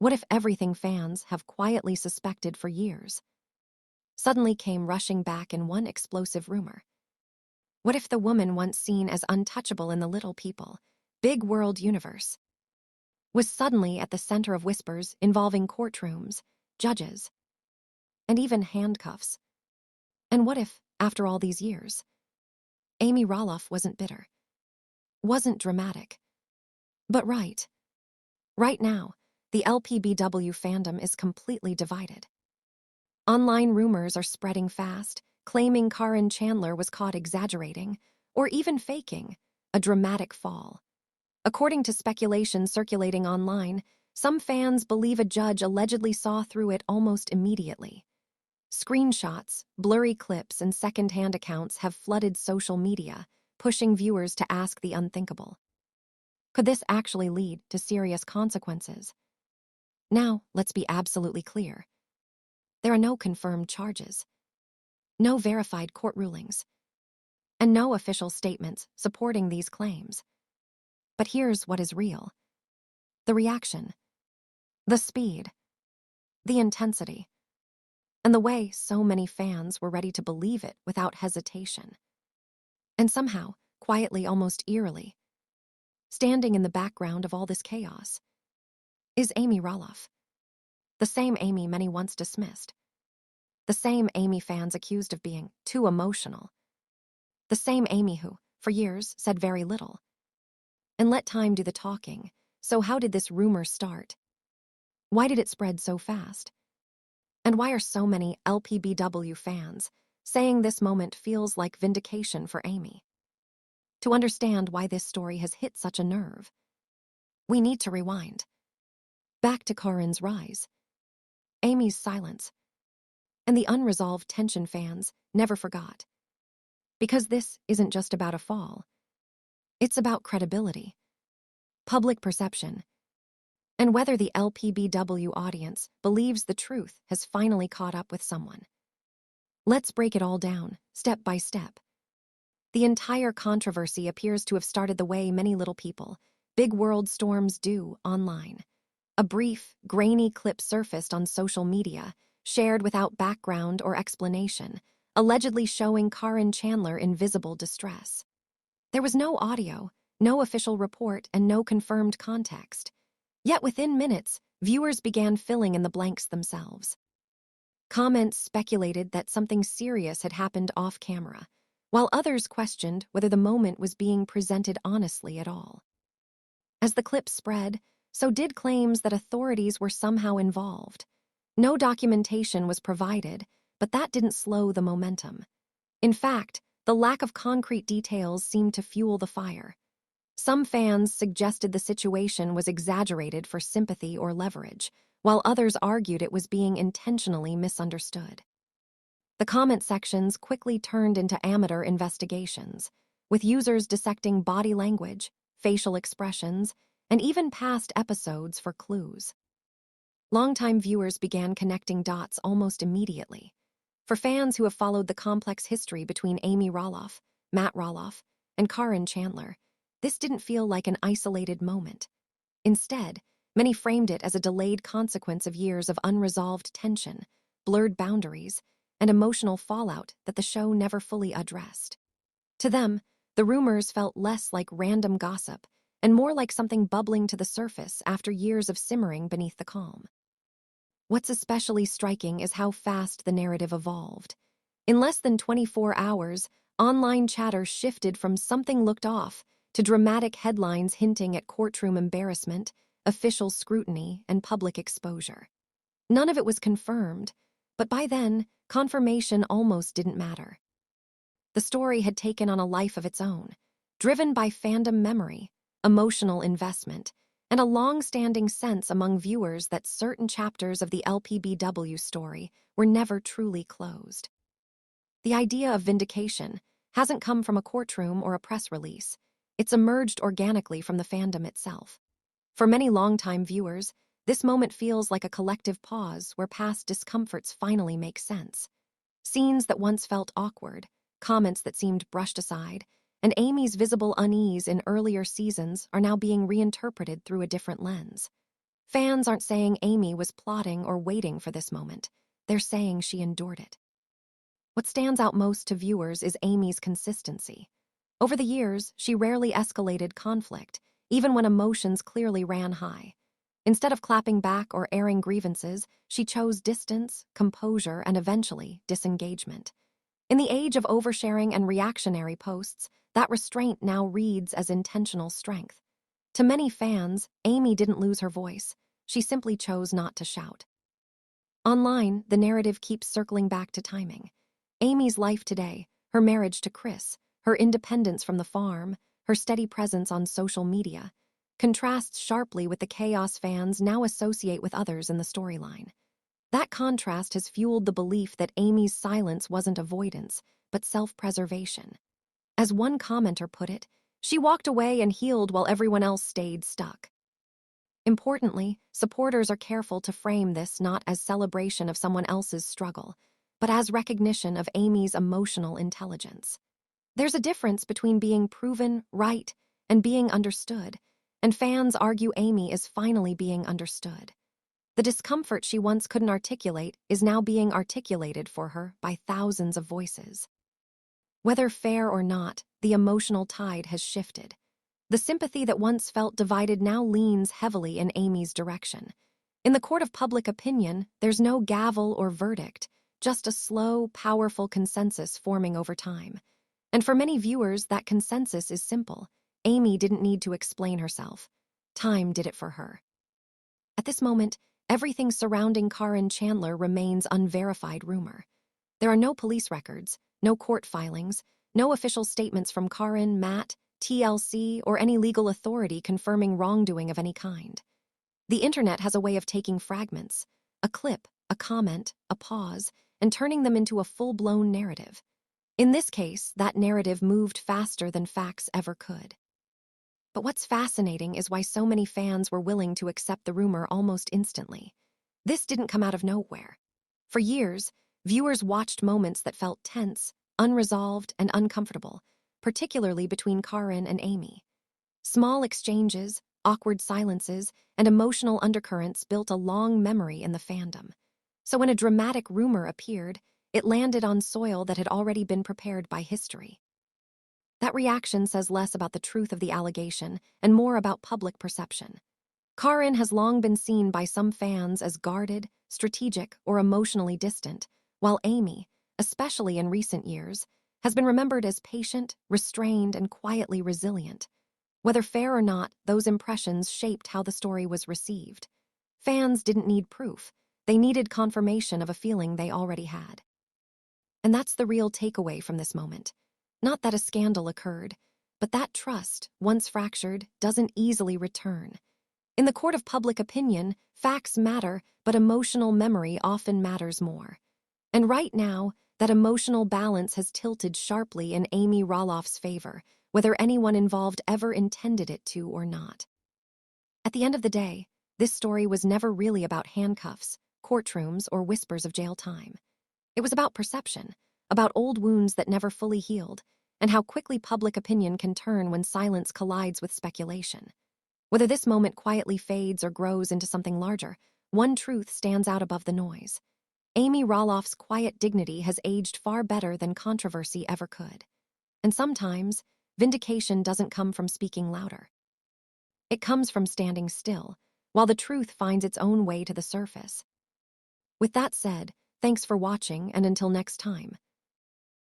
What if everything fans have quietly suspected for years suddenly came rushing back in one explosive rumor? What if the woman once seen as untouchable in the little people, big world universe was suddenly at the center of whispers involving courtrooms, judges, and even handcuffs? And what if, after all these years, Amy Roloff wasn't bitter, wasn't dramatic, but right? Right now, the LPBW fandom is completely divided. Online rumors are spreading fast, claiming Caryn Chandler was caught exaggerating, or even faking, a dramatic fall. According to speculation circulating online, some fans believe a judge allegedly saw through it almost immediately. Screenshots, blurry clips, and second-hand accounts have flooded social media, pushing viewers to ask the unthinkable. Could this actually lead to serious consequences? Now, let's be absolutely clear. There are no confirmed charges, no verified court rulings, and no official statements supporting these claims. But here's what is real: the reaction, the speed, the intensity, and the way so many fans were ready to believe it without hesitation. And somehow, quietly, almost eerily, standing in the background of all this chaos, is Amy Roloff. The same Amy many once dismissed. The same Amy fans accused of being too emotional. The same Amy who, for years, said very little and let time do the talking. So how did this rumor start? Why did it spread so fast? And why are so many LPBW fans saying this moment feels like vindication for Amy? To understand why this story has hit such a nerve, we need to rewind. Back to Caryn's rise, Amy's silence, and the unresolved tension fans never forgot. Because this isn't just about a fall. It's about credibility, public perception, and whether the LPBW audience believes the truth has finally caught up with someone. Let's break it all down, step by step. The entire controversy appears to have started the way many little people, big world storms do online. A brief, grainy clip surfaced on social media, shared without background or explanation, allegedly showing Caryn Chandler in visible distress. There was no audio, no official report, and no confirmed context. Yet within minutes, viewers began filling in the blanks themselves. Comments speculated that something serious had happened off camera, while others questioned whether the moment was being presented honestly at all. As the clip spread, so did claims that authorities were somehow involved. No documentation was provided, but that didn't slow the momentum. In fact, the lack of concrete details seemed to fuel the fire. Some fans suggested the situation was exaggerated for sympathy or leverage, while others argued it was being intentionally misunderstood. The comment sections quickly turned into amateur investigations, with users dissecting body language, facial expressions, and even past episodes for clues. Longtime viewers began connecting dots almost immediately. For fans who have followed the complex history between Amy Roloff, Matt Roloff, and Caryn Chandler, this didn't feel like an isolated moment. Instead, many framed it as a delayed consequence of years of unresolved tension, blurred boundaries, and emotional fallout that the show never fully addressed. To them, the rumors felt less like random gossip and more like something bubbling to the surface after years of simmering beneath the calm. What's especially striking is how fast the narrative evolved. In less than 24 hours, online chatter shifted from something looked off to dramatic headlines hinting at courtroom embarrassment, official scrutiny, and public exposure. None of it was confirmed, but by then, confirmation almost didn't matter. The story had taken on a life of its own, driven by fandom memory, emotional investment, and a long-standing sense among viewers that certain chapters of the LPBW story were never truly closed. The idea of vindication hasn't come from a courtroom or a press release. It's emerged organically from the fandom itself. For many longtime viewers, this moment feels like a collective pause where past discomforts finally make sense. Scenes that once felt awkward, comments that seemed brushed aside, and Amy's visible unease in earlier seasons are now being reinterpreted through a different lens. Fans aren't saying Amy was plotting or waiting for this moment. They're saying she endured it. What stands out most to viewers is Amy's consistency. Over the years, she rarely escalated conflict, even when emotions clearly ran high. Instead of clapping back or airing grievances, she chose distance, composure, and eventually disengagement. In the age of oversharing and reactionary posts, that restraint now reads as intentional strength. To many fans, Amy didn't lose her voice. She simply chose not to shout. Online, the narrative keeps circling back to timing. Amy's life today, her marriage to Chris, her independence from the farm, her steady presence on social media, contrasts sharply with the chaos fans now associate with others in the storyline. That contrast has fueled the belief that Amy's silence wasn't avoidance, but self-preservation. As one commenter put it, she walked away and healed while everyone else stayed stuck. Importantly, supporters are careful to frame this not as celebration of someone else's struggle, but as recognition of Amy's emotional intelligence. There's a difference between being proven right and being understood, and fans argue Amy is finally being understood. The discomfort she once couldn't articulate is now being articulated for her by thousands of voices. Whether fair or not, the emotional tide has shifted. The sympathy that once felt divided now leans heavily in Amy's direction. In the court of public opinion, there's no gavel or verdict, just a slow, powerful consensus forming over time. And for many viewers, that consensus is simple. Amy didn't need to explain herself. Time did it for her. At this moment, everything surrounding Caryn Chandler remains unverified rumor. There are no police records, no court filings, no official statements from Caryn, Matt, TLC, or any legal authority confirming wrongdoing of any kind. The internet has a way of taking fragments, a clip, a comment, a pause, and turning them into a full-blown narrative. In this case, that narrative moved faster than facts ever could. But what's fascinating is why so many fans were willing to accept the rumor almost instantly. This didn't come out of nowhere. For years, viewers watched moments that felt tense, unresolved, and uncomfortable, particularly between Caryn and Amy. Small exchanges, awkward silences, and emotional undercurrents built a long memory in the fandom. So when a dramatic rumor appeared, it landed on soil that had already been prepared by history. That reaction says less about the truth of the allegation and more about public perception. Caryn has long been seen by some fans as guarded, strategic, or emotionally distant, while Amy, especially in recent years, has been remembered as patient, restrained, and quietly resilient. Whether fair or not, those impressions shaped how the story was received. Fans didn't need proof. They needed confirmation of a feeling they already had. And that's the real takeaway from this moment. Not that a scandal occurred, but that trust, once fractured, doesn't easily return. In the court of public opinion, facts matter, but emotional memory often matters more. And right now, that emotional balance has tilted sharply in Amy Roloff's favor, whether anyone involved ever intended it to or not. At the end of the day, this story was never really about handcuffs, courtrooms, or whispers of jail time. It was about perception, about old wounds that never fully healed, and how quickly public opinion can turn when silence collides with speculation. Whether this moment quietly fades or grows into something larger, one truth stands out above the noise. Amy Roloff's quiet dignity has aged far better than controversy ever could. And sometimes, vindication doesn't come from speaking louder. It comes from standing still, while the truth finds its own way to the surface. With that said, thanks for watching, and until next time.